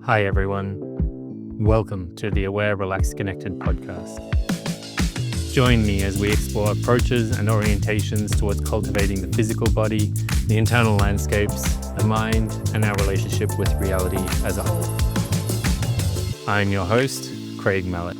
Hi everyone, welcome to the Aware, Relaxed, Connected podcast. Join me as we explore approaches and orientations towards cultivating the physical body, the internal landscapes, the mind, and our relationship with reality as a whole. I'm your host, Craig Mallet.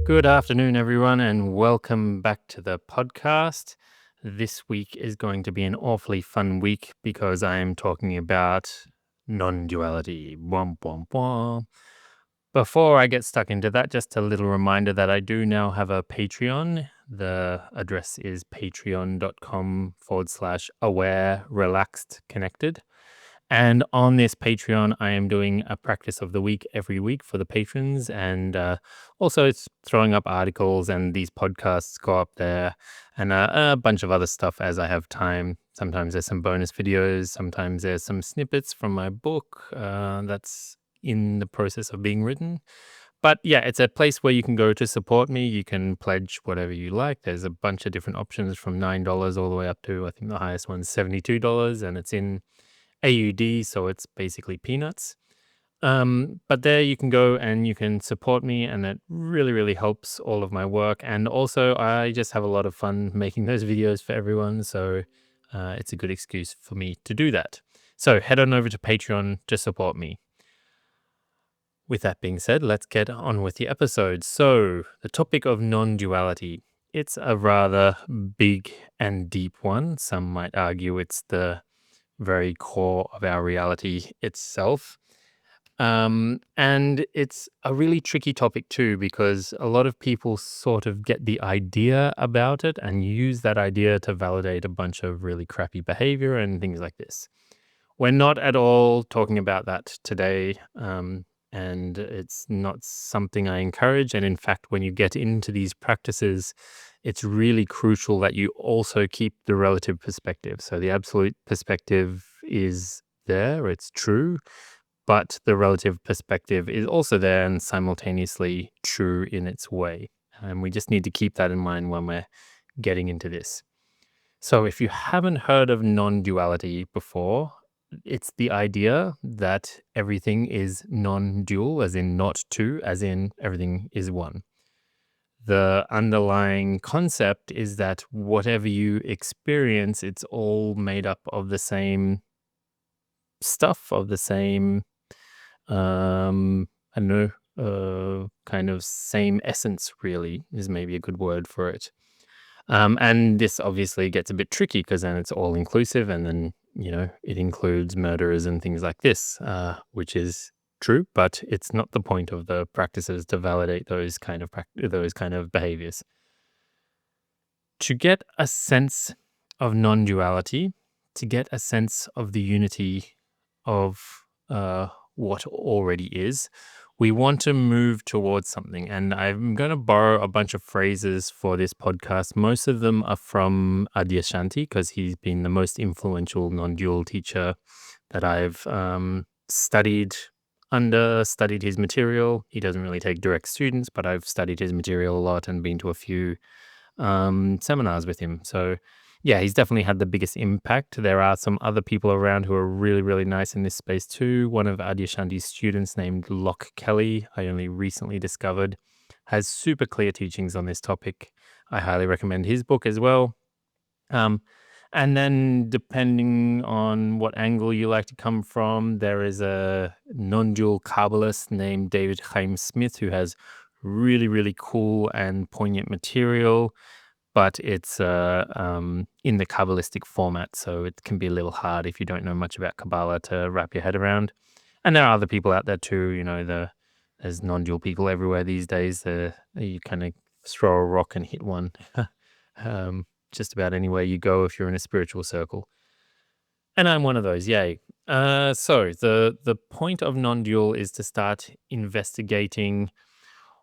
Good afternoon everyone, and welcome back to the podcast. This week is going to be an awfully fun week because I am talking about non-duality. Womp, womp, womp. Before I get stuck into that, just a little reminder that I do now have a Patreon. The address is patreon.com/aware, relaxed, connected. And on this Patreon, I am doing a practice of the week every week for the patrons. And also it's throwing up articles, and these podcasts go up there, and a bunch of other stuff as I have time. Sometimes there's some bonus videos. Sometimes there's some snippets from my book that's in the process of being written. But yeah, it's a place where you can go to support me. You can pledge whatever you like. There's a bunch of different options from $9 all the way up to, I think the highest one's $72, and it's in AUD, so it's basically peanuts. But there you can go and you can support me, and it really, really helps all of my work. And also, I just have a lot of fun making those videos for everyone, so it's a good excuse for me to do that. So head on over to Patreon to support me. With that being said, let's get on with the episode. So, the topic of non-duality. It's a rather big and deep one. Some might argue it's the very core of our reality itself. And it's a really tricky topic too, because a lot of people sort of get the idea about it and use that idea to validate a bunch of really crappy behavior and things like this. We're not at all talking about that today. And it's not something I encourage. And in fact, when you get into these practices, it's really crucial that you also keep the relative perspective. So the absolute perspective is there, it's true, but the relative perspective is also there and simultaneously true in its way. And we just need to keep that in mind when we're getting into this. So if you haven't heard of non-duality before, it's the idea that everything is non-dual, as in not two, as in everything is one. The underlying concept is that whatever you experience, it's all made up of the same stuff, of the same, I don't know, kind of same essence, really, is maybe a good word for it. And this obviously gets a bit tricky because then it's all inclusive, and then, it includes murderers and things like this, which is true, but it's not the point of the practices to validate those kind of behaviors. To get a sense of non-duality, to get a sense of the unity of what already is, we want to move towards something. And I'm going to borrow a bunch of phrases for this podcast. Most of them are from Adyashanti, because he's been the most influential non-dual teacher that I've studied his material. He doesn't really take direct students, but I've studied his material a lot and been to a few seminars with him. So yeah, he's definitely had the biggest impact. There are some other people around who are really, really nice in this space too. One of Adyashanti's students named Locke Kelly, I only recently discovered, has super clear teachings on this topic. I highly recommend his book as well. And then depending on what angle you like to come from, there is a non-dual Kabbalist named David Chaim Smith who has really, really cool and poignant material, but it's in the Kabbalistic format, so it can be a little hard if you don't know much about Kabbalah to wrap your head around. And there are other people out there too, there's non-dual people everywhere these days. You kind of throw a rock and hit one just about anywhere you go if you're in a spiritual circle. And I'm one of those, yay. So the point of non-dual is to start investigating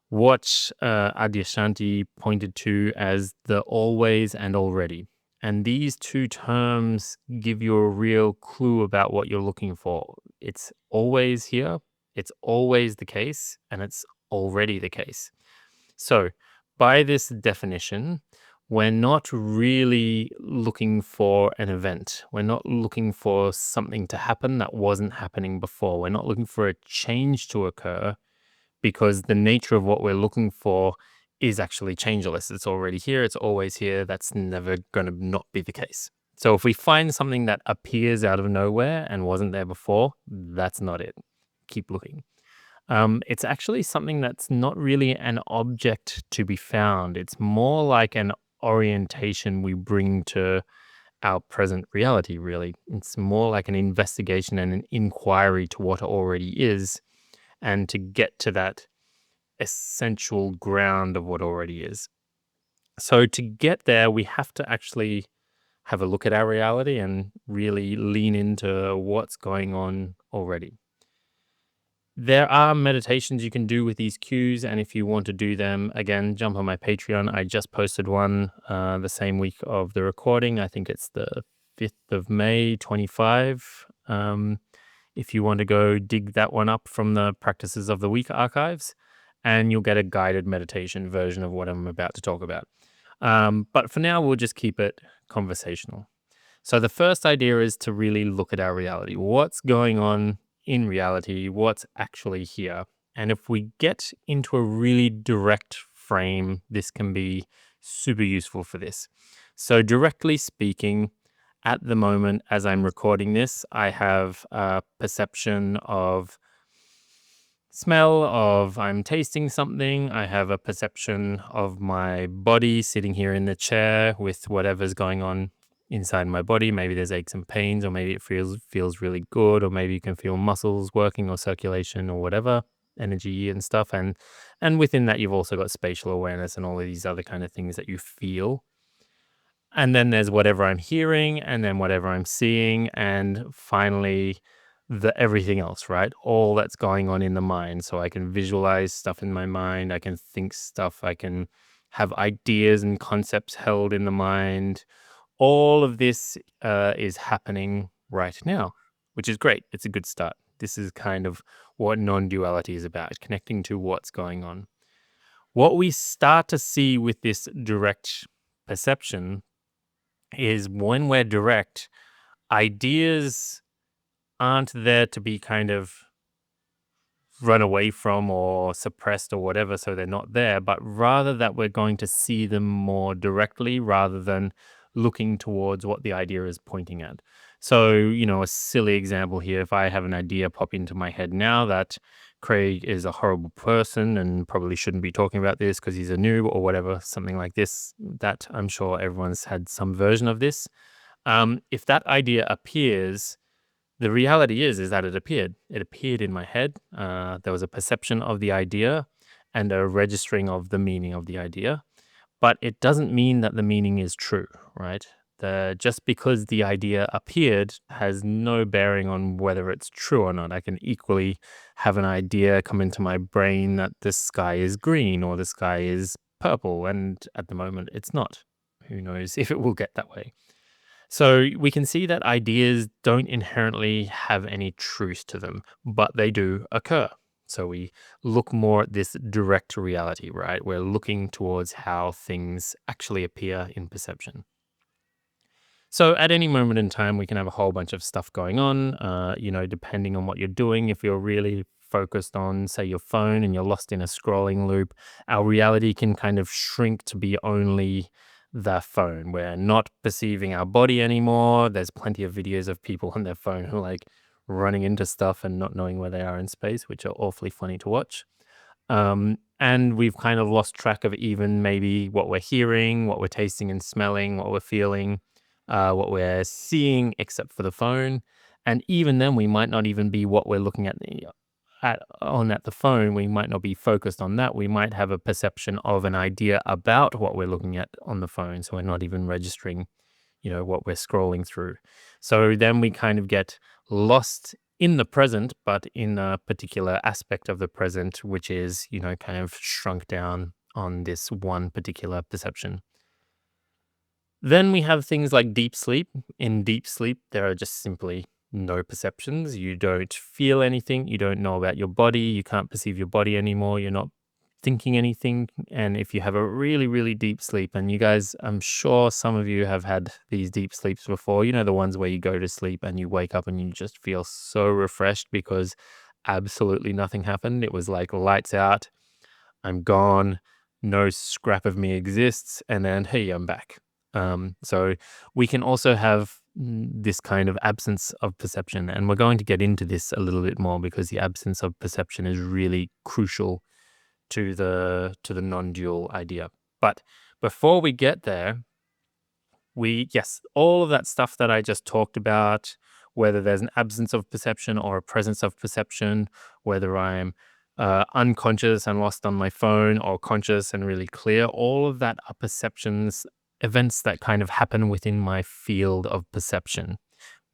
what Adyashanti pointed to as the always and already. And these two terms give you a real clue about what you're looking for. It's always here, it's always the case, and it's already the case. So by this definition, we're not really looking for an event. We're not looking for something to happen that wasn't happening before. We're not looking for a change to occur because the nature of what we're looking for is actually changeless. It's already here, it's always here. That's never going to not be the case. So if we find something that appears out of nowhere and wasn't there before, that's not it. Keep looking. It's actually something that's not really an object to be found. It's more like an orientation we bring to our present reality, really. It's more like an investigation and an inquiry to what already is, and to get to that essential ground of what already is. So, to get there, we have to actually have a look at our reality and really lean into what's going on already. There are meditations you can do with these cues, and if you want to do them, again, jump on my Patreon. I just posted one the same week of the recording. I think it's the 5th of May, 25. If you want to go dig that one up from the Practices of the Week archives, and you'll get a guided meditation version of what I'm about to talk about. But for now, we'll just keep it conversational. So the first idea is to really look at our reality. What's going on in reality? What's actually here? And if we get into a really direct frame, this can be super useful for this. So, directly speaking, at the moment, as I'm recording this, I have a perception of smell, of I'm tasting something. I have a perception of my body sitting here in the chair with whatever's going on inside my body. Maybe there's aches and pains, or maybe it feels really good, or maybe you can feel muscles working or circulation or whatever, energy and stuff. And within that, you've also got spatial awareness and all of these other kind of things that you feel. And then there's whatever I'm hearing, and then whatever I'm seeing, and finally the everything else, right? All that's going on in the mind. So I can visualize stuff in my mind, I can think stuff, I can have ideas and concepts held in the mind. All of this is happening right now, which is great. It's a good start. This is kind of what non-duality is about, connecting to what's going on. What we start to see with this direct perception is when we're direct, ideas aren't there to be kind of run away from or suppressed or whatever, so they're not there, but rather that we're going to see them more directly rather than looking towards what the idea is pointing at. So, a silly example here, if I have an idea pop into my head now that Craig is a horrible person and probably shouldn't be talking about this because he's a noob or whatever, something like this, that I'm sure everyone's had some version of this. If that idea appears, the reality is that it appeared. It appeared in my head. There was a perception of the idea and a registering of the meaning of the idea, but it doesn't mean that the meaning is true, right? Just because the idea appeared has no bearing on whether it's true or not. I can equally have an idea come into my brain that the sky is green or the sky is purple, and at the moment it's not. Who knows if it will get that way? So we can see that ideas don't inherently have any truth to them, but they do occur. So we look more at this direct reality, right? We're looking towards how things actually appear in perception. So at any moment in time, we can have a whole bunch of stuff going on, depending on what you're doing. If you're really focused on, say, your phone and you're lost in a scrolling loop, our reality can kind of shrink to be only the phone. We're not perceiving our body anymore. There's plenty of videos of people on their phone who are like running into stuff and not knowing where they are in space, which are awfully funny to watch. And we've kind of lost track of even maybe what we're hearing, what we're tasting and smelling, what we're feeling, what we're seeing, except for the phone. And even then, we might not even be what we're looking at the phone. We might not be focused on that. We might have a perception of an idea about what we're looking at on the phone. So we're not even registering, what we're scrolling through. So then we kind of get lost in the present, but in a particular aspect of the present, which is, kind of shrunk down on this one particular perception. Then we have things like deep sleep. In deep sleep, there are just simply no perceptions. You don't feel anything. You don't know about your body. You can't perceive your body anymore. You're not thinking anything. And if you have a really, really deep sleep, and you guys, I'm sure some of you have had these deep sleeps before, the ones where you go to sleep and you wake up and you just feel so refreshed because absolutely nothing happened. It was like lights out, I'm gone, no scrap of me exists, and then hey, I'm back. So we can also have this kind of absence of perception, and we're going to get into this a little bit more because the absence of perception is really crucial to the non-dual idea. But before we get there, yes, all of that stuff that I just talked about, whether there's an absence of perception or a presence of perception, whether I'm unconscious and lost on my phone or conscious and really clear, all of that are perceptions, events that kind of happen within my field of perception.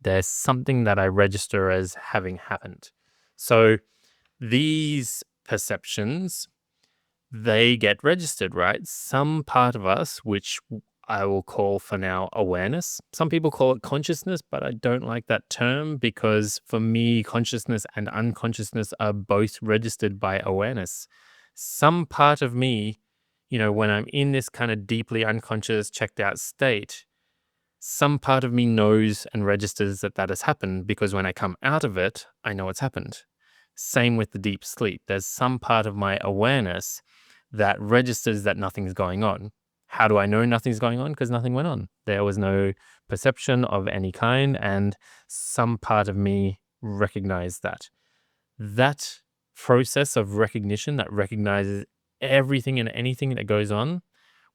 There's something that I register as having happened. So these perceptions, they get registered, right? Some part of us, which I will call for now awareness. Some people call it consciousness, but I don't like that term because for me, consciousness and unconsciousness are both registered by awareness. Some part of me, when I'm in this kind of deeply unconscious, checked out state, some part of me knows and registers that that has happened because when I come out of it, I know it's happened. Same with the deep sleep. There's some part of my awareness that registers that nothing's going on. How do I know nothing's going on? Because nothing went on. There was no perception of any kind, and some part of me recognized that. That process of recognition that recognizes everything and anything that goes on,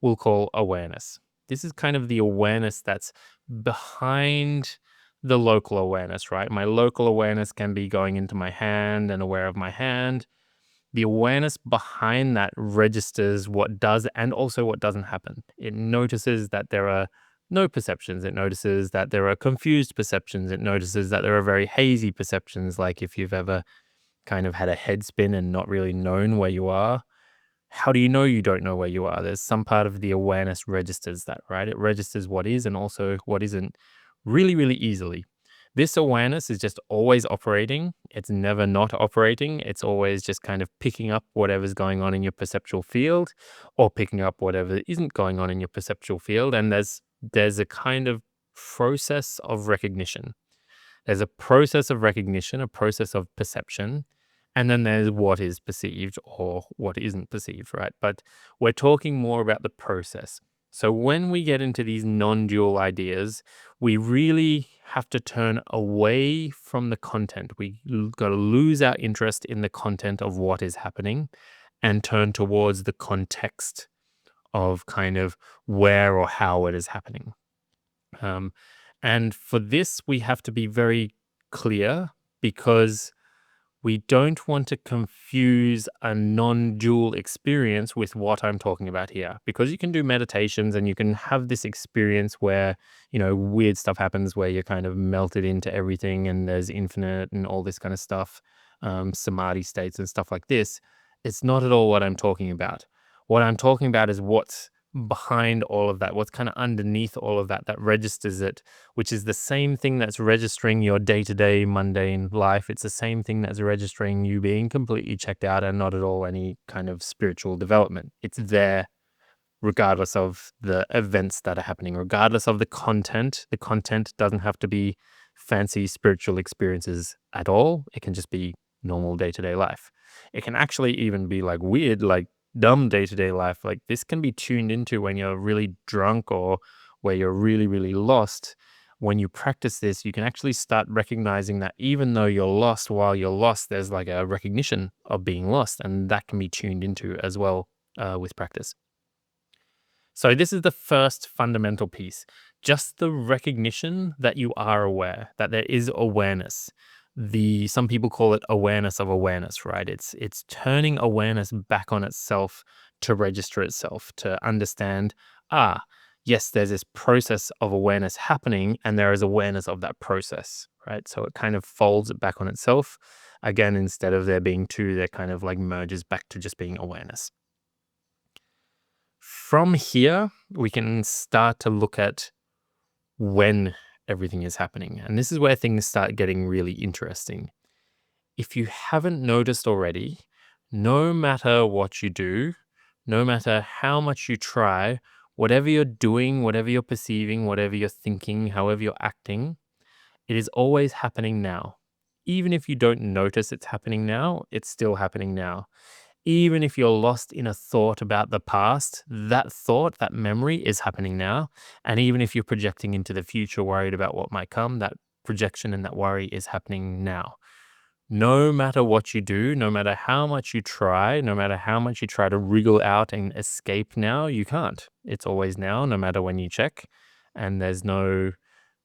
we'll call awareness. This is kind of the awareness that's behind the local awareness, right? My local awareness can be going into my hand and aware of my hand. The awareness behind that registers what does and also what doesn't happen. It notices that there are no perceptions. It notices that there are confused perceptions. It notices that there are very hazy perceptions, like if you've ever kind of had a head spin and not really known where you are. How do you know you don't know where you are? There's some part of the awareness registers that, right? It registers what is and also what isn't really, really easily. This awareness is just always operating. It's never not operating. It's always just kind of picking up whatever's going on in your perceptual field or picking up whatever isn't going on in your perceptual field. And there's a kind of process of recognition. There's a process of recognition, a process of perception, and then there's what is perceived or what isn't perceived, right? But we're talking more about the process. So when we get into these non-dual ideas, we really have to turn away from the content. We got to lose our interest in the content of what is happening and turn towards the context of kind of where or how it is happening. Um, and for this, we have to be very clear because we don't want to confuse a non-dual experience with what I'm talking about here. Because you can do meditations and you can have this experience where, weird stuff happens where you're kind of melted into everything and there's infinite and all this kind of stuff, samadhi states and stuff like this. It's not at all what I'm talking about. What I'm talking about is what's behind all of that, what's kind of underneath all of that, that registers it, which is the same thing that's registering your day-to-day mundane life. It's the same thing that's registering you being completely checked out and not at all any kind of spiritual development. It's there regardless of the events that are happening, regardless of the content. The content doesn't have to be fancy spiritual experiences at all. It can just be normal day-to-day life. It can actually even be like weird, like dumb day-to-day life. Like this can be tuned into when you're really drunk or where you're really, really lost. When you practice this, you can actually start recognizing that even though you're lost, while you're lost, there's like a recognition of being lost. And that can be tuned into as well with practice. So this is the first fundamental piece, just the recognition that you are aware, that there is awareness. Some people call it awareness of awareness, right? It's turning awareness back on itself to register itself, to understand, yes, there's this process of awareness happening and there is awareness of that process, right? So it kind of folds it back on itself. Again, instead of there being two, there kind of like merges back to just being awareness. From here, we can start to look at when everything is happening. And this is where things start getting really interesting. If you haven't noticed already, No matter what you do, no matter how much you try, whatever you're doing, whatever you're perceiving, whatever you're thinking, however you're acting, it is always happening now. Even if you don't notice it's happening now, it's still happening now. Even if you're lost in a thought about the past, that thought, that memory is happening now. And even if you're projecting into the future, worried about what might come, that projection and that worry is happening now. No matter what you do, no matter how much you try, no matter how much you try to wriggle out and escape now, you can't. It's always now, no matter when you check. And there's no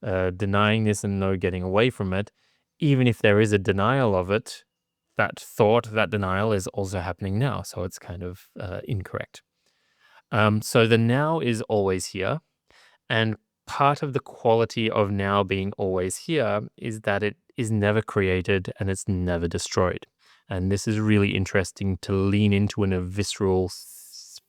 denying this and no getting away from it. Even if there is a denial of it, that thought, that denial is also happening now. So it's kind of incorrect. So the now is always here. And part of the quality of now being always here is that it is never created and it's never destroyed. And this is really interesting to lean into in a visceral,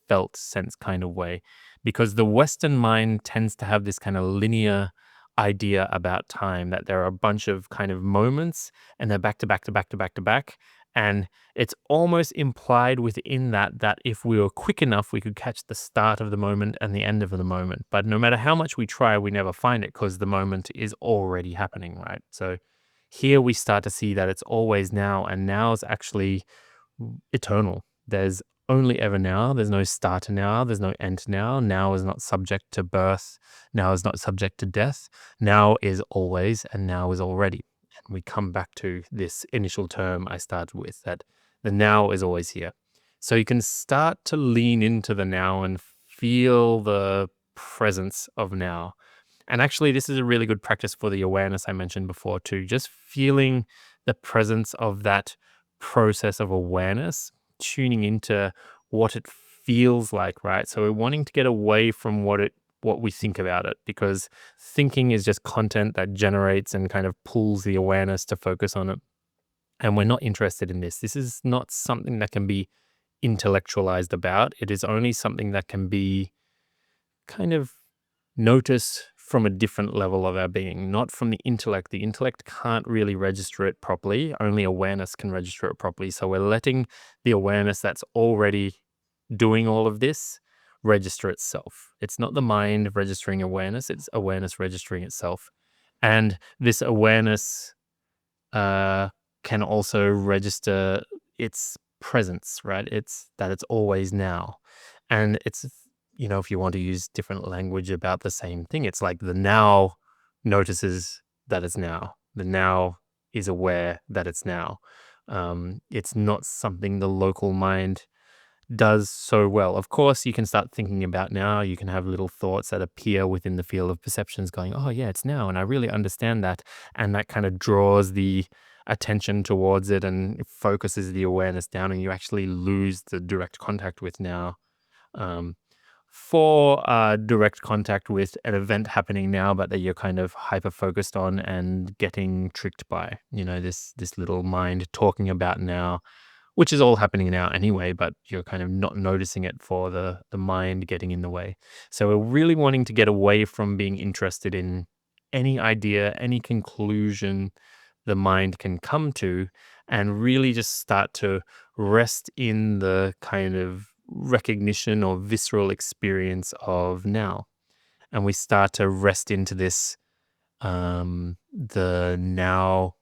felt sense kind of way, because the Western mind tends to have this kind of linear idea about time that there are a bunch of kind of moments and they're back to back to back to back to back. And it's almost implied within that that if we were quick enough, we could catch the start of the moment and the end of the moment. But no matter how much we try, we never find it because the moment is already happening, right? So here we start to see that it's always now, and now is actually eternal. There's only ever now. There's no start to now. There's no end to now. Now is not subject to birth. Now is not subject to death. Now is always, and now is already. And we come back to this initial term I started with, that the now is always here. So you can start to lean into the now and feel the presence of now. And actually, this is a really good practice for the awareness I mentioned before, too. Just feeling the presence of that process of awareness, tuning into what it feels like, right? So we're wanting to get away from what we think about it, because thinking is just content that generates and kind of pulls the awareness to focus on it. And we're not interested in this. This is not something that can be intellectualized about. It is only something that can be kind of notice from a different level of our being, not from the intellect. The intellect can't really register it properly. Only awareness can register it properly. So we're letting the awareness that's already doing all of this register itself. It's not the mind registering awareness, it's awareness registering itself. And this awareness uh, can also register its presence, right? It's that it's always now. And it's, if you want to use different language about the same thing, it's like the now notices that it's now. The now is aware that it's now. It's not something the local mind does so well. Of course, you can start thinking about now. You can have little thoughts that appear within the field of perceptions going, oh, yeah, it's now. And I really understand that. And that kind of draws the attention towards it and it focuses the awareness down, and you actually lose the direct contact with now. Um, for direct contact with an event happening now, but that you're kind of hyper focused on and getting tricked by, this little mind talking about now, which is all happening now anyway, but you're kind of not noticing it for the mind getting in the way. So we're really wanting to get away from being interested in any idea, any conclusion the mind can come to, and really just start to rest in the kind of recognition or visceral experience of now. And we start to rest into this, the now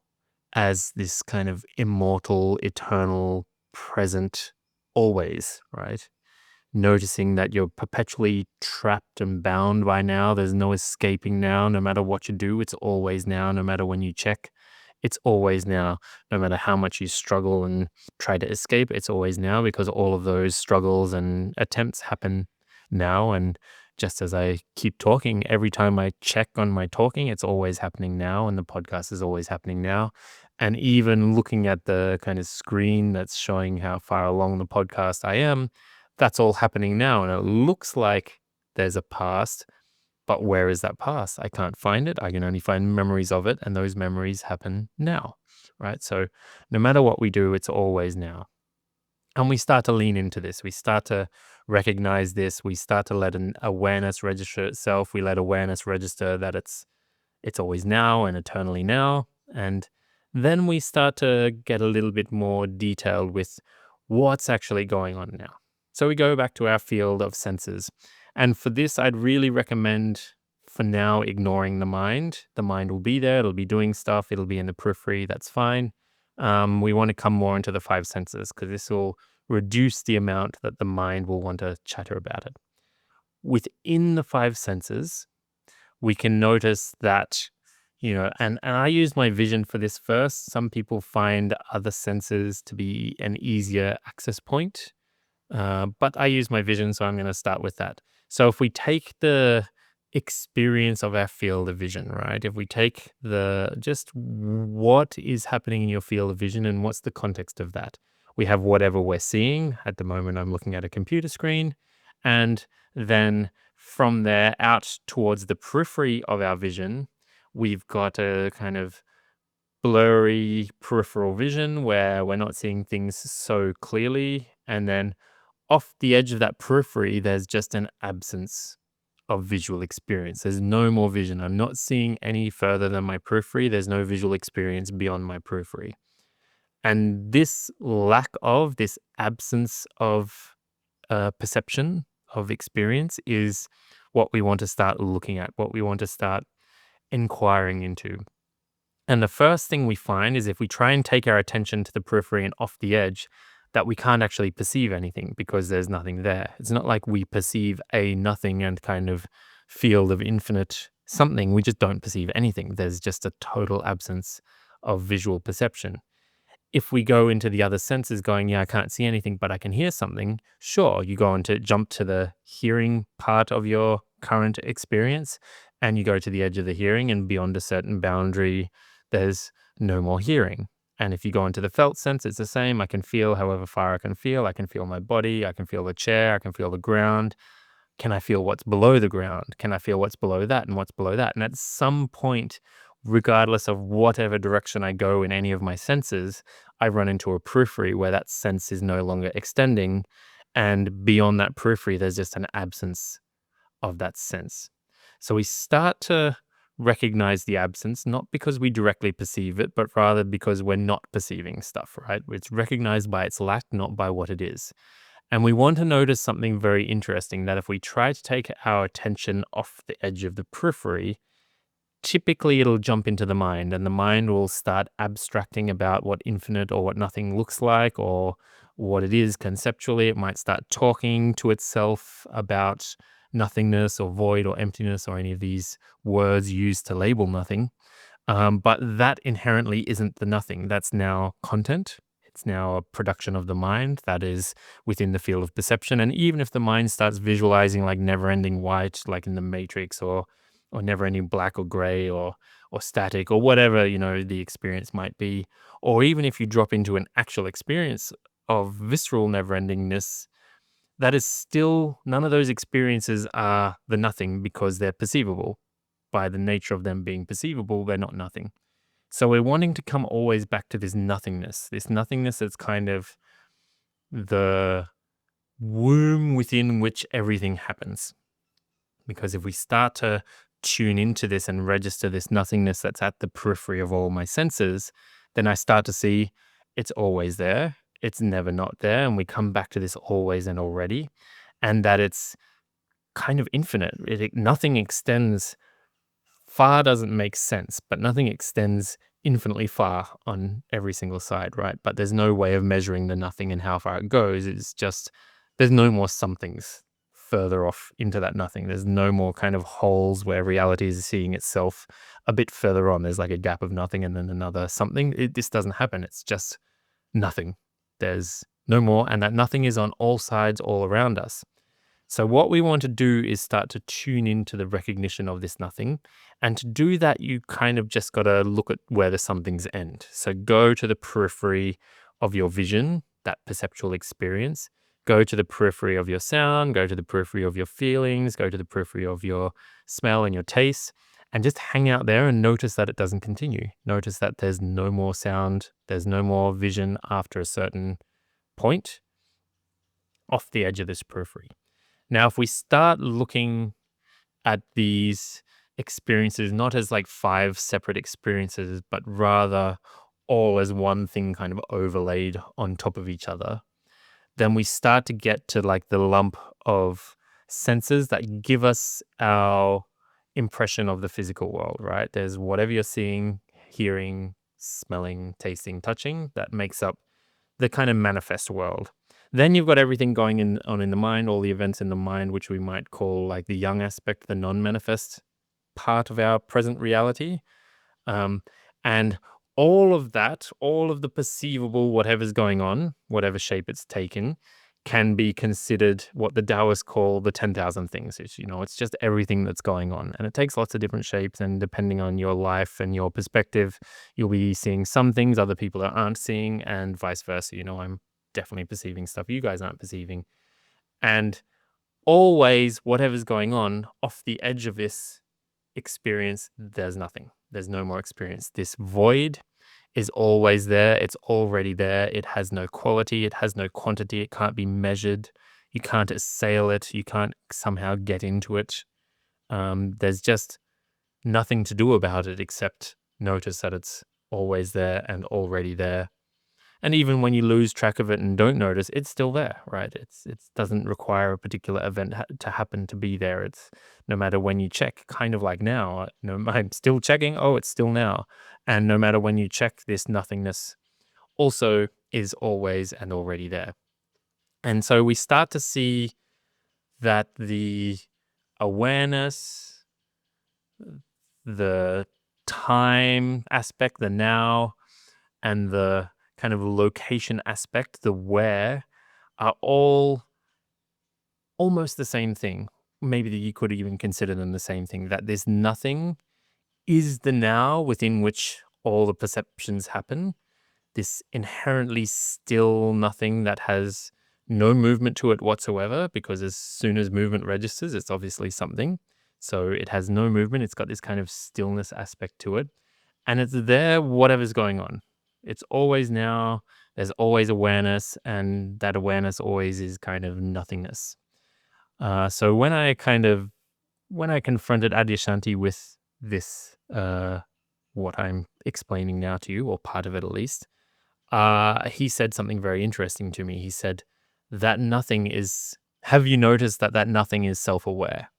as this kind of immortal, eternal, present, always, right? Noticing that you're perpetually trapped and bound by now. There's no escaping now. No matter what you do, it's always now. No matter when you check, it's always now. No matter how much you struggle and try to escape, it's always now, because all of those struggles and attempts happen now. And just as I keep talking, every time I check on my talking, it's always happening now. And the podcast is always happening now. And even looking at the kind of screen that's showing how far along the podcast I am, that's all happening now. And it looks like there's a past, but where is that past? I can't find it. I can only find memories of it. And those memories happen now, right? So no matter what we do, it's always now. And we start to lean into this. We start to recognize this. We start to let an awareness register itself. We let awareness register that it's always now and eternally now. And then we start to get a little bit more detailed with what's actually going on now. So we go back to our field of senses. And for this, I'd really recommend for now ignoring the mind. The mind will be there, it'll be doing stuff, it'll be in the periphery, that's fine. We want to come more into the five senses because this will reduce the amount that the mind will want to chatter about it. Within the five senses, we can notice that, and I use my vision for this first. Some people find other senses to be an easier access point, but I use my vision, so I'm going to start with that. So if we take the experience of our field of vision, right? If we take the just what is happening in your field of vision and what's the context of that, we have whatever we're seeing. At the moment, I'm looking at a computer screen, and then from there out towards the periphery of our vision, we've got a kind of blurry peripheral vision where we're not seeing things so clearly. And then off the edge of that periphery, there's just an absence of visual experience. There's no more vision. I'm not seeing any further than my periphery. There's no visual experience beyond my periphery. And this absence of perception of experience is what we want to start looking at, what we want to start inquiring into. And the first thing we find is if we try and take our attention to the periphery and off the edge, that we can't actually perceive anything because there's nothing there. It's not like we perceive a nothing and kind of field of infinite something. We just don't perceive anything. There's just a total absence of visual perception. If we go into the other senses going, yeah, I can't see anything, but I can hear something, sure, you go on to jump to the hearing part of your current experience and you go to the edge of the hearing, and beyond a certain boundary, there's no more hearing. And if you go into the felt sense, it's the same. I can feel however far I can feel. I can feel my body. I can feel the chair. I can feel the ground. Can I feel what's below the ground? Can I feel what's below that and what's below that? And at some point, regardless of whatever direction I go in any of my senses, I run into a periphery where that sense is no longer extending. And beyond that periphery, there's just an absence of that sense. So we start to recognize the absence, not because we directly perceive it, but rather because we're not perceiving stuff, right? It's recognized by its lack, not by what it is. And we want to notice something very interesting, that if we try to take our attention off the edge of the periphery, typically it'll jump into the mind, and the mind will start abstracting about what infinite or what nothing looks like or what it is conceptually. It might start talking to itself about nothingness or void or emptiness or any of these words used to label nothing. But that inherently isn't the nothing. That's now content. It's now a production of the mind that is within the field of perception. And even if the mind starts visualizing like never-ending white, like in the Matrix, or never-ending black or gray or static or whatever the experience might be, or even if you drop into an actual experience of visceral never-endingness, that is still none of those experiences are the nothing because they're perceivable. By the nature of them being perceivable, they're not nothing. So we're wanting to come always back to this nothingness that's kind of the womb within which everything happens. Because if we start to tune into this and register this nothingness that's at the periphery of all my senses, then I start to see it's always there. It's never not there. And we come back to this always and already, and that it's kind of infinite. Nothing extends far, doesn't make sense, but nothing extends infinitely far on every single side, right? But there's no way of measuring the nothing and how far it goes. It's just, there's no more somethings further off into that nothing. There's no more kind of holes where reality is seeing itself a bit further on. There's like a gap of nothing and then another something. This doesn't happen. It's just nothing. There's no more. And that nothing is on all sides, all around us. So what we want to do is start to tune into the recognition of this nothing. And to do that, you kind of just got to look at where the somethings end. So go to the periphery of your vision, that perceptual experience. Go to the periphery of your sound, go to the periphery of your feelings, go to the periphery of your smell and your taste, and just hang out there and notice that it doesn't continue. Notice that there's no more sound, there's no more vision after a certain point off the edge of this periphery. Now, if we start looking at these experiences not as like five separate experiences, but rather all as one thing kind of overlaid on top of each other, then we start to get to like the lump of senses that give us our impression of the physical world, right? There's whatever you're seeing, hearing, smelling, tasting, touching that makes up the kind of manifest world. Then you've got everything going on in the mind, all the events in the mind, which we might call like the young aspect, the non-manifest part of our present reality. Um, and all of that, all of the perceivable, whatever's going on, whatever shape it's taken, can be considered what the Taoists call the 10,000 things. It's just everything that's going on. And it takes lots of different shapes. And depending on your life and your perspective, you'll be seeing some things other people aren't seeing, and vice versa. I'm definitely perceiving stuff you guys aren't perceiving. And always, whatever's going on off the edge of this experience, there's nothing. There's no more experience. This void is always there. It's already there. It has no quality. It has no quantity. It can't be measured. You can't assail it. You can't somehow get into it. There's just nothing to do about it except notice that it's always there and already there. And even when you lose track of it and don't notice, it's still there, right? It doesn't require a particular event to happen to be there. It's no matter when you check, kind of like now. I'm still checking. Oh, it's still now. And no matter when you check, this nothingness also is always and already there. And so we start to see that the awareness, the time aspect, the now, and the kind of location aspect, the where, are all almost the same thing. Maybe you could even consider them the same thing, that this nothing is the now within which all the perceptions happen. This inherently still nothing that has no movement to it whatsoever, because as soon as movement registers, it's obviously something. So it has no movement. It's got this kind of stillness aspect to it. And it's there, whatever's going on. It's always now. There's always awareness, and that awareness always is kind of nothingness. So when I confronted Adyashanti with this, what I'm explaining now to you, or part of it at least, he said something very interesting to me. He said, that nothing is, have you noticed that nothing is self-aware?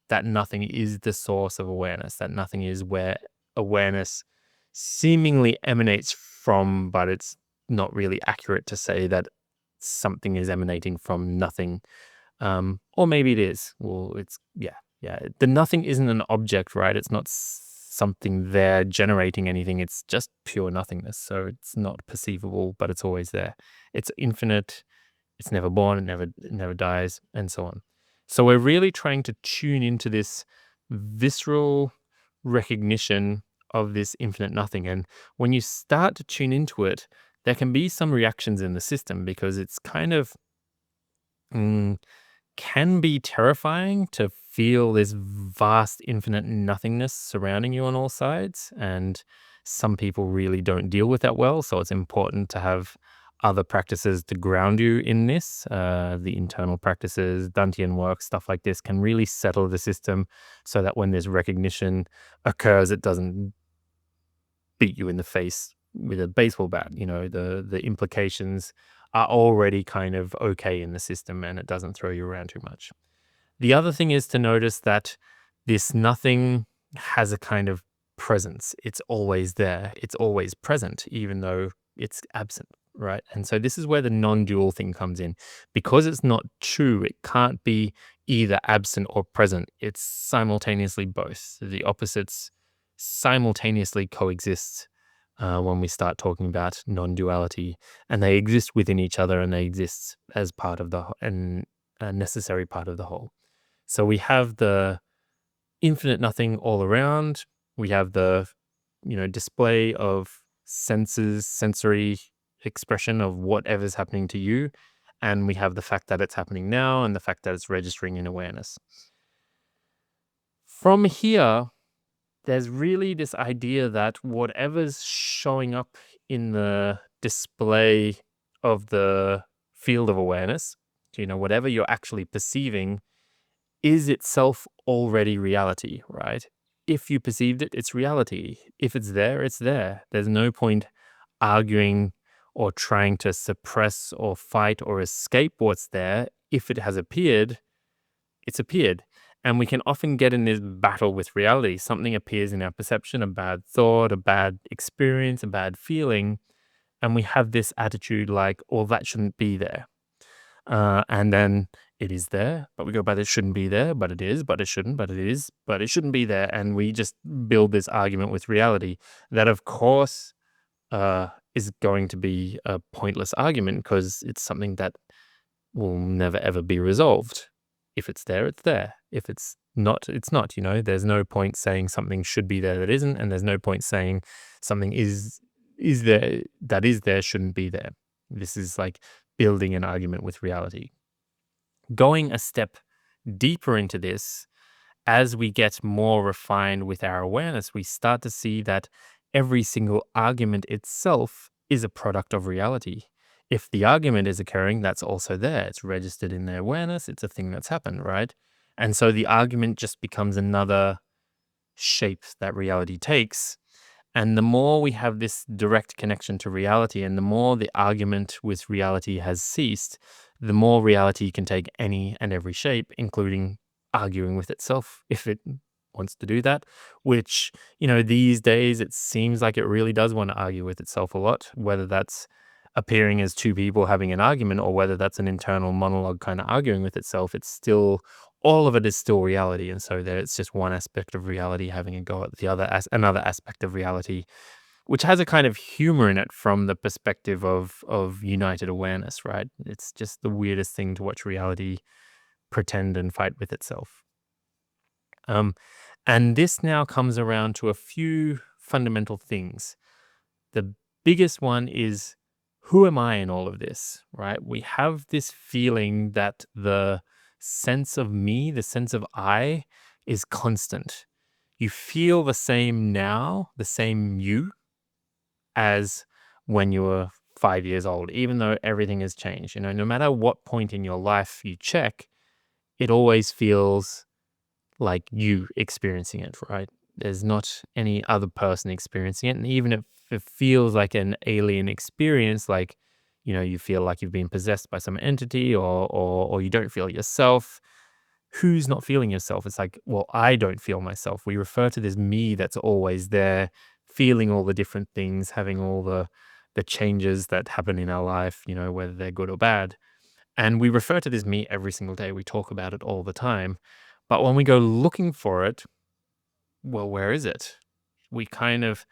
That nothing is the source of awareness. That nothing is where awareness seemingly emanates from, but it's not really accurate to say that something is emanating from nothing. Or maybe it is. Well, yeah. The nothing isn't an object, right? It's not something there generating anything. It's just pure nothingness. So it's not perceivable, but it's always there. It's infinite. It's never born. It never dies, and so on. So we're really trying to tune into this visceral recognition of this infinite nothing. And when you start to tune into it, there can be some reactions in the system, because it's kind of can be terrifying to feel this vast infinite nothingness surrounding you on all sides. And some people really don't deal with that well. So it's important to have other practices to ground you in this. The internal practices, Dantian work, stuff like this can really settle the system, so that when this recognition occurs, it doesn't beat you in the face with a baseball bat. The implications are already kind of okay in the system, and it doesn't throw you around too much. The other thing is to notice that this nothing has a kind of presence. It's always there. It's always present, even though it's absent, right? And so this is where the non-dual thing comes in. Because it's not true, it can't be either absent or present. It's simultaneously both. The opposites simultaneously coexist when we start talking about non-duality, and they exist within each other, and they exist as part of and a necessary part of the whole. So we have the infinite nothing all around. We have the, display of senses, sensory expression of whatever's happening to you. And we have the fact that it's happening now, and the fact that it's registering in awareness. From here, there's really this idea that whatever's showing up in the display of the field of awareness, whatever you're actually perceiving, is itself already reality, right? If you perceived it, it's reality. If it's there, it's there. There's no point arguing or trying to suppress or fight or escape what's there, if it has appeared, it's appeared. And we can often get in this battle with reality. Something appears in our perception, a bad thought, a bad experience, a bad feeling. And we have this attitude like, well, that shouldn't be there. And then it is there, but we go, but it shouldn't be there, but it is, but it shouldn't, but it is, but it shouldn't be there. And we just build this argument with reality that, of course, is going to be a pointless argument because it's something that will never ever be resolved. If it's there, it's there. If it's not, it's not. There's no point saying something should be there that isn't, and there's no point saying something is there that is there shouldn't be there. This is like building an argument with reality. Going a step deeper into this, as we get more refined with our awareness, we start to see that every single argument itself is a product of reality. If the argument is occurring, that's also there. It's registered in the awareness. It's a thing that's happened, right? And so the argument just becomes another shape that reality takes. And the more we have this direct connection to reality and the more the argument with reality has ceased, the more reality can take any and every shape, including arguing with itself if it wants to do that, which, these days it seems like it really does want to argue with itself a lot, whether that's appearing as two people having an argument or whether that's an internal monologue kind of arguing with itself. It's still, all of it is still reality. And so there it's just one aspect of reality having a go at the other, another aspect of reality, which has a kind of humor in it from the perspective of united awareness, right? It's just the weirdest thing to watch reality pretend and fight with itself. And this now comes around to a few fundamental things. The biggest one is, who am I in all of this, right? We have this feeling that the sense of me, the sense of I, is constant. You feel the same now, the same you, as when you were 5 years old, even though everything has changed. No matter what point in your life you check, it always feels like you experiencing it, right? There's not any other person experiencing it. And even if it feels like an alien experience, like, you feel like you've been possessed by some entity or you don't feel yourself, who's not feeling yourself? It's like, well, I don't feel myself. We refer to this me that's always there, feeling all the different things, having all the changes that happen in our life, whether they're good or bad. And we refer to this me every single day. We talk about it all the time. But when we go looking for it, well, where is it? We kind of,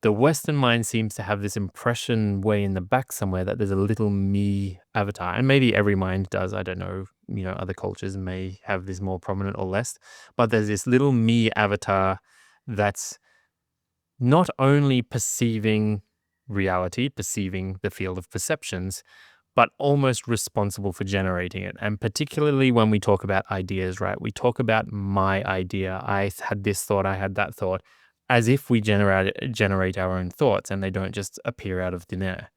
the Western mind seems to have this impression way in the back somewhere that there's a little me avatar. And maybe every mind does. I don't know. Other cultures may have this more prominent or less. But there's this little me avatar that's not only perceiving reality, perceiving the field of perceptions, but almost responsible for generating it. And particularly when we talk about ideas, right? We talk about my idea. I had this thought, I had that thought, as if we generate our own thoughts and they don't just appear out of thin air.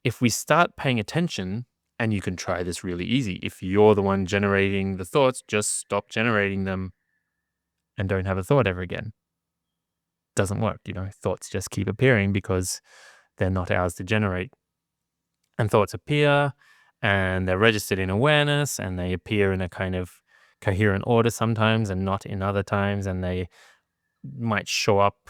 If we start paying attention, and you can try this really easy, if you're the one generating the thoughts, just stop generating them and don't have a thought ever again. Doesn't work, thoughts just keep appearing because they're not ours to generate. And thoughts appear and they're registered in awareness and they appear in a kind of coherent order sometimes and not in other times. And they might show up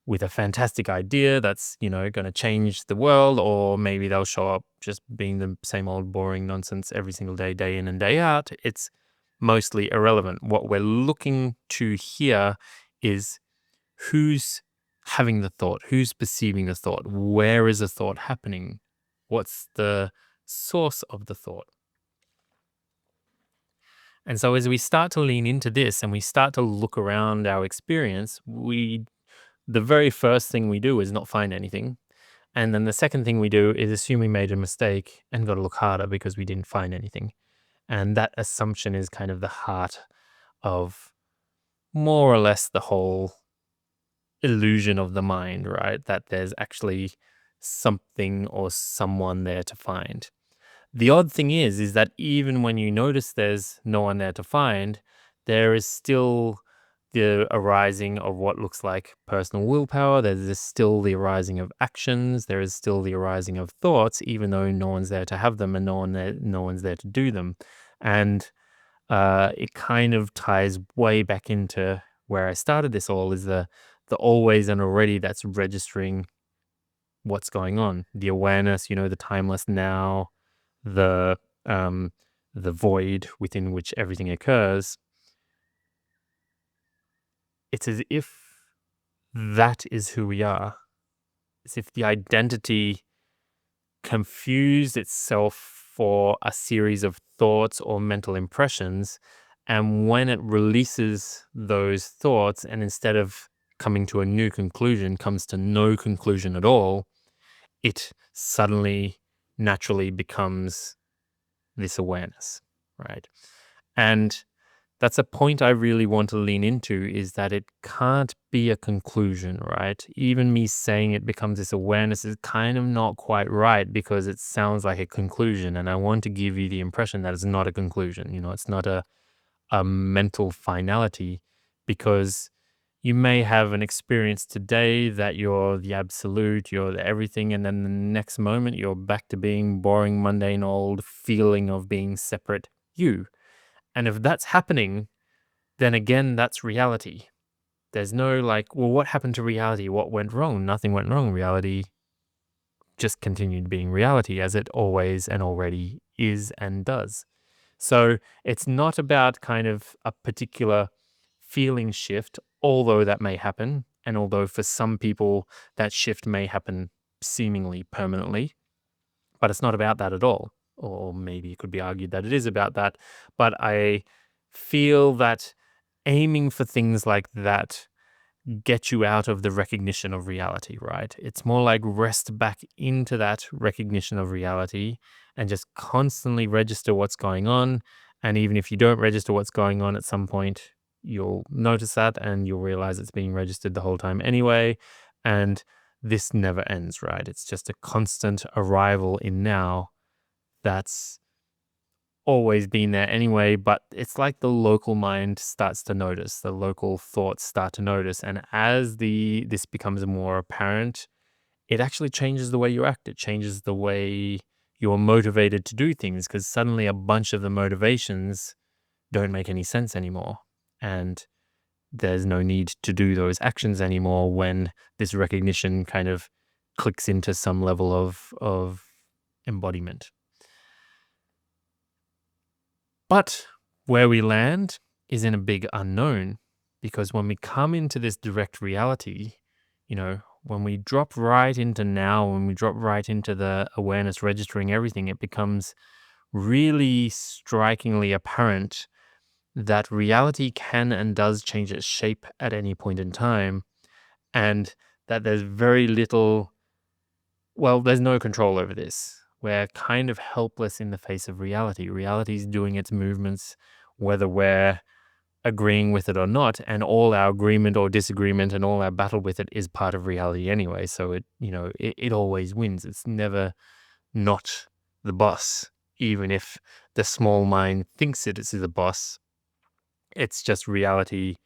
with a fantastic idea that's, going to change the world, or maybe they'll show up just being the same old boring nonsense every single day, day in and day out. It's mostly irrelevant. What we're looking to here is who's having the thought, who's perceiving the thought, where is the thought happening, what's the source of the thought. And so as we start to lean into this and we start to look around our experience, the very first thing we do is not find anything. And then the second thing we do is assume we made a mistake and got to look harder because we didn't find anything. And that assumption is kind of the heart of more or less the whole illusion of the mind, right? That there's actually something or someone there to find. The odd thing is that even when you notice there's no one there to find, there is still the arising of what looks like personal willpower. There's still the arising of actions. There is still the arising of thoughts, even though no one's there to have them and no one's there to do them. And it kind of ties way back into where I started this all, is the always and already that's registering what's going on. The awareness, the timeless now, the um, the void within which everything occurs. It's as if that is who we are. As if the identity confused itself for a series of thoughts or mental impressions. And when it releases those thoughts, and instead of coming to a new conclusion, comes to no conclusion at all, it suddenly naturally becomes this awareness, right? And that's a point I really want to lean into, is that it can't be a conclusion, right? Even me saying it becomes this awareness is kind of not quite right, because it sounds like a conclusion. And I want to give you the impression that it's not a conclusion. It's not a mental finality, because you may have an experience today that you're the absolute, you're the everything, and then the next moment you're back to being boring, mundane, old feeling of being separate you. And if that's happening, then again, that's reality. There's no like, well, what happened to reality? What went wrong? Nothing went wrong. Reality just continued being reality, as it always and already is and does. So it's not about kind of a particular feeling shift, although that may happen. And although for some people that shift may happen seemingly permanently, but it's not about that at all. Or maybe it could be argued that it is about that. But I feel that aiming for things like that get you out of the recognition of reality, right? It's more like rest back into that recognition of reality and just constantly register what's going on. And even if you don't register what's going on, at some point, you'll notice that and you'll realize it's being registered the whole time anyway. And this never ends, right? It's just a constant arrival in now that's always been there anyway, but it's like the local mind starts to notice, the local thoughts start to notice. And as this becomes more apparent, it actually changes the way you act. It changes the way you're motivated to do things, because suddenly a bunch of the motivations don't make any sense anymore. And there's no need to do those actions anymore when this recognition kind of clicks into some level of embodiment. But where we land is in a big unknown, because when we come into this direct reality, when we drop right into now, when we drop right into the awareness registering everything, it becomes really strikingly apparent that reality can and does change its shape at any point in time, and that there's very little, well, there's no control over this. We're kind of helpless in the face of reality. Reality's doing its movements, whether we're agreeing with it or not, and all our agreement or disagreement and all our battle with it is part of reality anyway. So it always wins. It's never not the boss, even if the small mind thinks it is the boss. It's just reality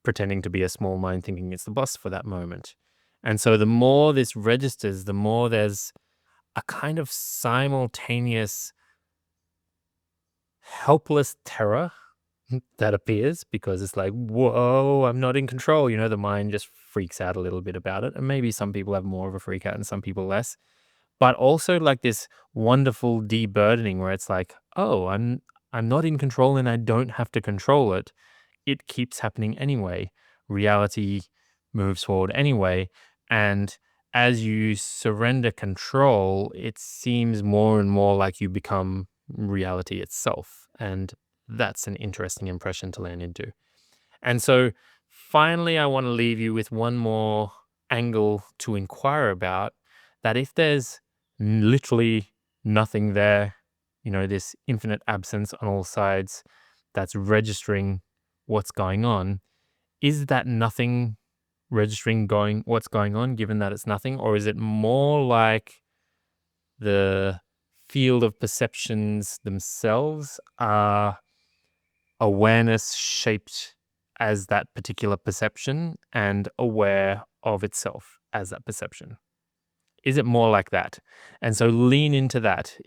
pretending to be a small mind thinking it's the boss for that moment. And so the more this registers, the more there's a kind of simultaneous helpless terror that appears, because it's like, whoa, I'm not in control. The mind just freaks out a little bit about it. And maybe some people have more of a freak out and some people less. But also like this wonderful deburdening where it's like, oh, I'm not in control and I don't have to control it. It keeps happening anyway. Reality moves forward anyway. And as you surrender control, it seems more and more like you become reality itself. And that's an interesting impression to land into. And so finally, I want to leave you with one more angle to inquire about, that if there's literally nothing there, this infinite absence on all sides that's registering what's going on, is that nothing registering what's going on, given that it's nothing? Or is it more like the field of perceptions themselves are awareness shaped as that particular perception and aware of itself as that perception? Is it more like that? And so lean into that.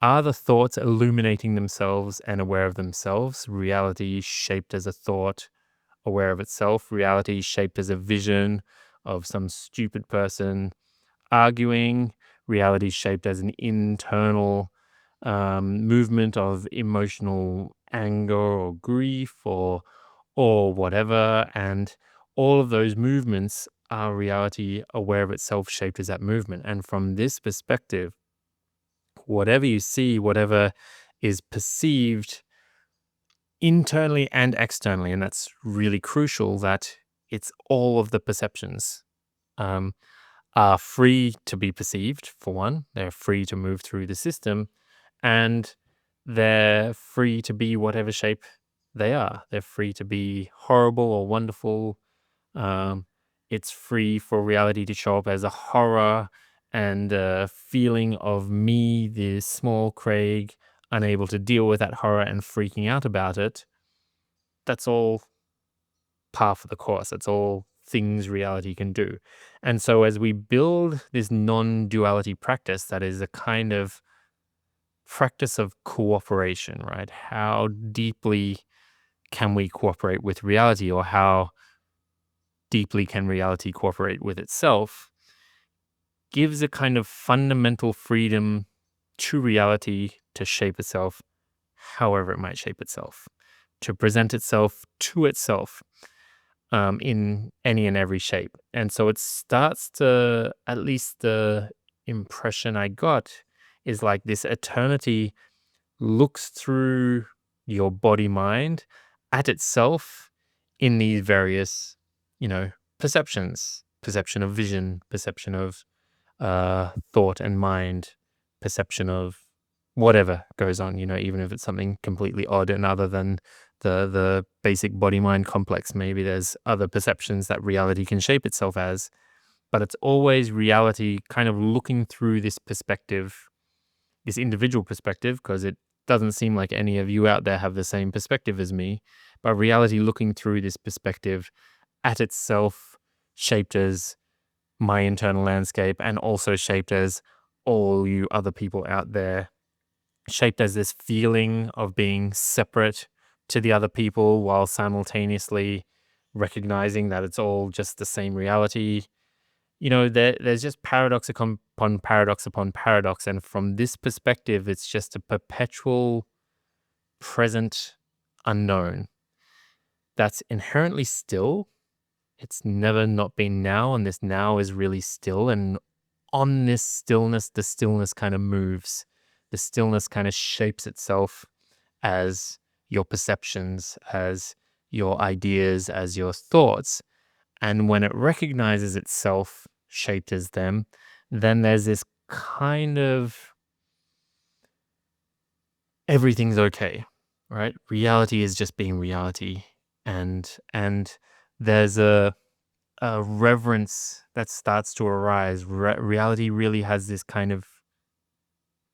Are the thoughts illuminating themselves and aware of themselves? Reality shaped as a thought, aware of itself. Reality shaped as a vision of some stupid person arguing. Reality shaped as an internal movement of emotional anger or grief or whatever. And all of those movements are reality aware of itself shaped as that movement. And from this perspective, whatever you see, whatever is perceived internally and externally, and that's really crucial that it's all of the perceptions um, are free to be perceived, for one. They're free to move through the system, and they're free to be whatever shape they are. They're free to be horrible or wonderful. Um, it's free for reality to show up as a horror and a feeling of me, the small Craig, unable to deal with that horror and freaking out about it. That's all par for the course. That's all things reality can do. And so, as we build this non duality practice, that is a kind of practice of cooperation, right? How deeply can we cooperate with reality, or how deeply can reality cooperate with itself? Gives a kind of fundamental freedom to reality to shape itself however it might shape itself, to present itself to itself in any and every shape. And so it starts to, at least the impression I got is like this eternity looks through your body mind at itself in these various, you know, perception of vision, perception of thought and mind, perception of whatever goes on, even if it's something completely odd and other than the basic body mind complex. Maybe there's other perceptions that reality can shape itself as, but it's always reality kind of looking through this perspective, this individual perspective, because it doesn't seem like any of you out there have the same perspective as me, but reality looking through this perspective at itself, shaped as my internal landscape and also shaped as all you other people out there, shaped as this feeling of being separate to the other people while simultaneously recognizing that it's all just the same reality. There's just paradox upon paradox upon paradox. And from this perspective, it's just a perpetual present unknown that's inherently still. It's never not been now, and this now is really still. And on this stillness, the stillness kind of moves. The stillness kind of shapes itself as your perceptions, as your ideas, as your thoughts. And when it recognizes itself shaped as them, then there's this kind of everything's okay, right? Reality is just being reality. And there's a reverence that starts to arise. Reality really has this kind of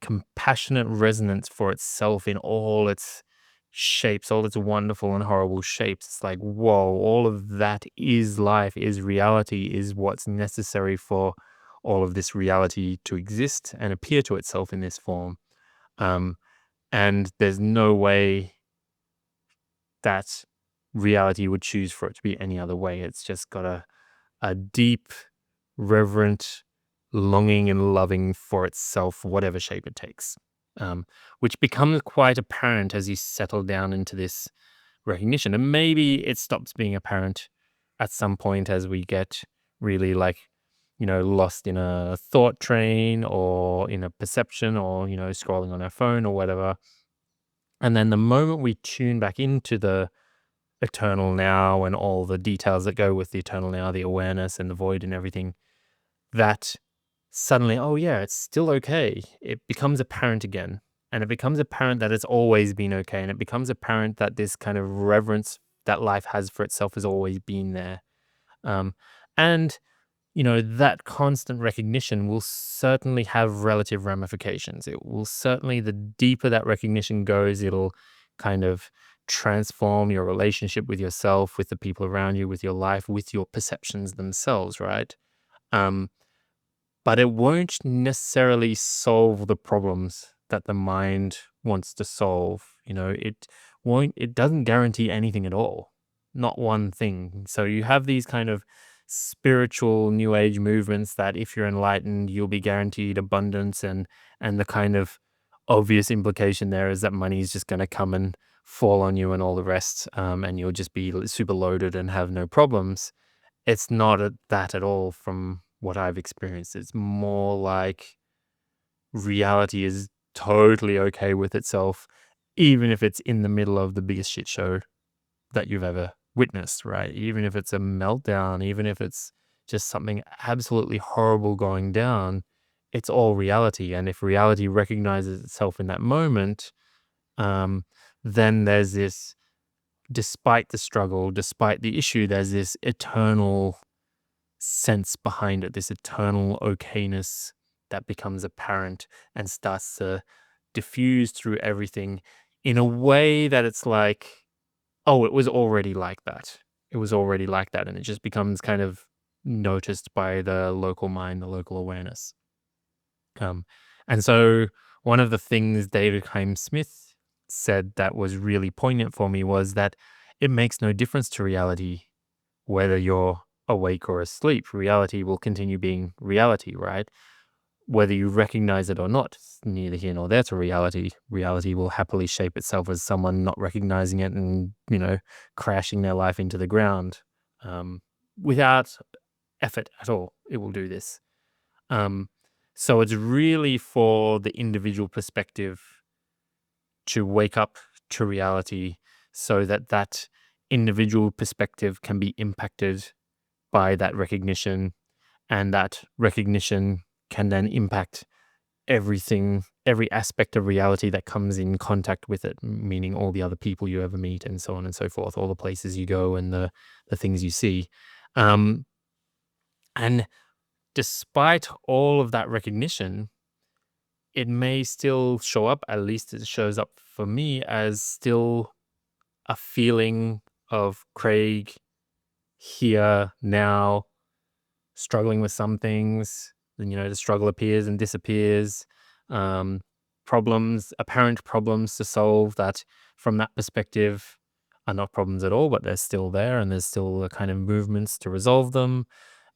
compassionate resonance for itself in all its shapes, all its wonderful and horrible shapes. It's like, whoa, all of that is life, is reality, is what's necessary for all of this reality to exist and appear to itself in this form. Um, and there's no way that reality would choose for it to be any other way. It's just got a deep, reverent longing and loving for itself, whatever shape it takes, which becomes quite apparent as you settle down into this recognition. And maybe it stops being apparent at some point as we get really lost in a thought train or in a perception or, scrolling on our phone or whatever. And then the moment we tune back into the eternal now and all the details that go with the eternal now, the awareness and the void and everything, that suddenly, oh yeah, it's still okay. It becomes apparent again. And it becomes apparent that it's always been okay. And it becomes apparent that this kind of reverence that life has for itself has always been there. And that constant recognition will certainly have relative ramifications. It will certainly, the deeper that recognition goes, it'll kind of transform your relationship with yourself, with the people around you, with your life, with your perceptions themselves, right? Um, but it won't necessarily solve the problems that the mind wants to solve. It doesn't guarantee anything at all, not one thing. So you have these kind of spiritual new age movements that if you're enlightened, you'll be guaranteed abundance, and the kind of obvious implication there is that money is just going to come and fall on you and all the rest, and you'll just be super loaded and have no problems. It's not that at all from what I've experienced. It's more like reality is totally okay with itself, even if it's in the middle of the biggest shit show that you've ever witnessed, right? Even if it's a meltdown, even if it's just something absolutely horrible going down, it's all reality. And if reality recognizes itself in that moment, um, then there's this, despite the struggle, despite the issue, there's this eternal sense behind it, this eternal okayness that becomes apparent and starts to diffuse through everything in a way that it's like, oh, it was already like that. It was already like that. And it just becomes kind of noticed by the local mind, the local awareness. Um, and so one of the things David Haim Smith said that was really poignant for me was that it makes no difference to reality whether you're awake or asleep. Reality will continue being reality, right? Whether you recognize it or not, it's neither here nor there to reality. Reality will happily shape itself as someone not recognizing it and, crashing their life into the ground, without effort at all. It will do this. Um, so it's really for the individual perspective to wake up to reality so that that individual perspective can be impacted by that recognition, and that recognition can then impact everything, every aspect of reality that comes in contact with it, meaning all the other people you ever meet and so on and so forth, all the places you go and the things you see. Um, and despite all of that recognition, it may still show up, at least it shows up for me, as still a feeling of Craig here now, struggling with some things. Then, the struggle appears and disappears. Um, apparent problems to solve that from that perspective are not problems at all, but they're still there, and there's still a kind of movements to resolve them,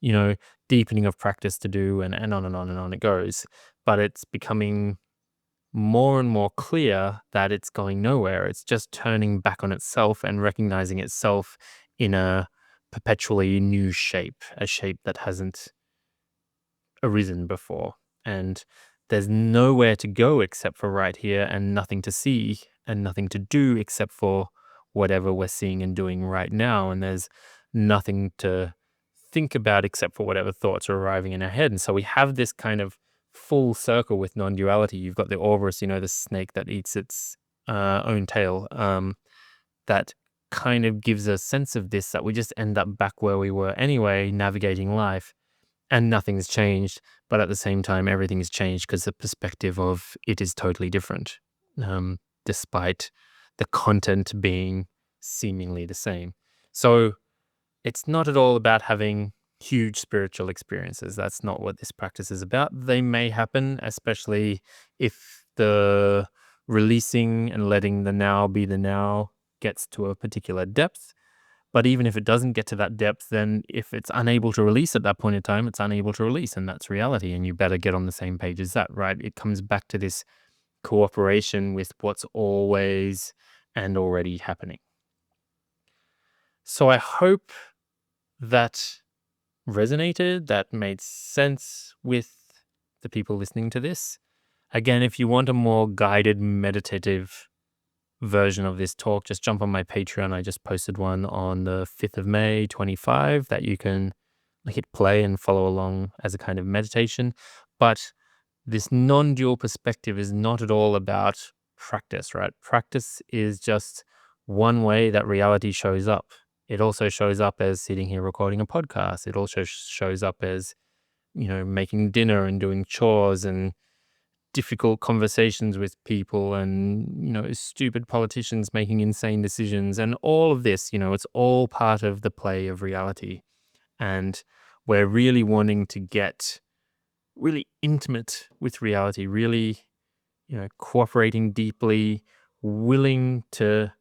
you know, deepening of practice to do, and on and on and on it goes. But it's becoming more and more clear that it's going nowhere. It's just turning back on itself and recognizing itself in a perpetually new shape, a shape that hasn't arisen before. And there's nowhere to go except for right here, and nothing to see and nothing to do except for whatever we're seeing and doing right now. And there's nothing to think about except for whatever thoughts are arriving in our head. And so we have this kind of full circle with non-duality. You've got the Orvis, the snake that eats its own tail. That kind of gives a sense of this, that we just end up back where we were anyway, navigating life, and nothing's changed. But at the same time, everything's changed because the perspective of it is totally different, despite the content being seemingly the same. So it's not at all about having huge spiritual experiences. That's not what this practice is about. They may happen, especially if the releasing and letting the now be the now gets to a particular depth. But even if it doesn't get to that depth, then if it's unable to release at that point in time, it's unable to release, and that's reality. And you better get on the same page as that, right? It comes back to this cooperation with what's always and already happening. So I hope that resonated, that made sense with the people listening to this. Again, if you want a more guided meditative version of this talk, just jump on my Patreon. I just posted one on the 5th of May, 25, that you can hit play and follow along as a kind of meditation. But this non-dual perspective is not at all about practice, right? Practice is just one way that reality shows up. It also shows up as sitting here recording a podcast. It also shows up as, making dinner and doing chores and difficult conversations with people and, stupid politicians making insane decisions and all of this, it's all part of the play of reality. And we're really wanting to get really intimate with reality, really, cooperating deeply, willing to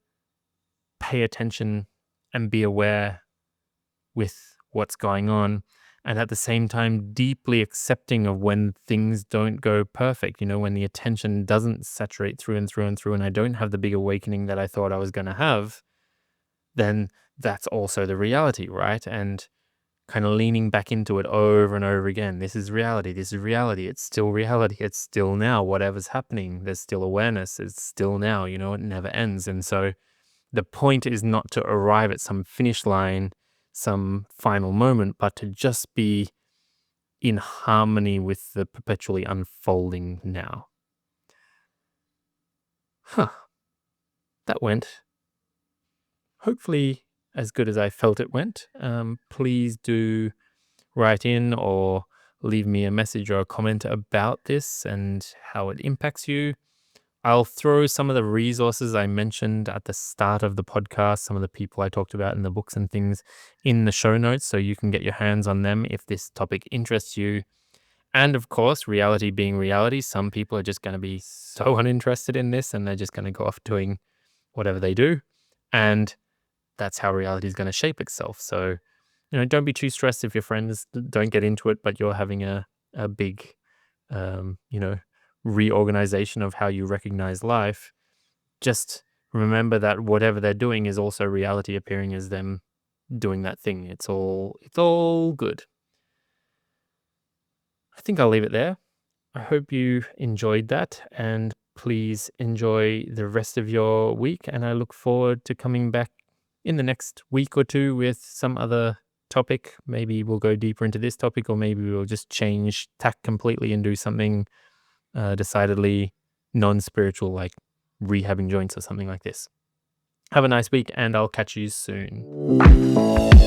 pay attention and be aware with what's going on, and at the same time deeply accepting of when things don't go perfect, when the attention doesn't saturate through and through and through and I don't have the big awakening that I thought I was going to have. Then that's also the reality, right? And kind of leaning back into it over and over again. This is reality. This is reality. It's still reality. It's still now. Whatever's happening, there's still awareness. It's still now. It never ends. And so the point is not to arrive at some finish line, some final moment, but to just be in harmony with the perpetually unfolding now. That went hopefully as good as I felt it went. Please do write in or leave me a message or a comment about this and how it impacts you. I'll throw some of the resources I mentioned at the start of the podcast, some of the people I talked about in the books and things in the show notes so you can get your hands on them if this topic interests you. And of course, reality being reality, some people are just going to be so uninterested in this and they're just going to go off doing whatever they do. And that's how reality is going to shape itself. So, don't be too stressed if your friends don't get into it, but you're having a big, reorganization of how you recognize life. Just remember that whatever they're doing is also reality appearing as them doing that thing. It's all good. I think I'll leave it there. I hope you enjoyed that, and please enjoy the rest of your week. And I look forward to coming back in the next week or two with some other topic. Maybe we'll go deeper into this topic, or maybe we'll just change tack completely and do something decidedly non-spiritual, like rehabbing joints or something like this. Have a nice week, and I'll catch you soon.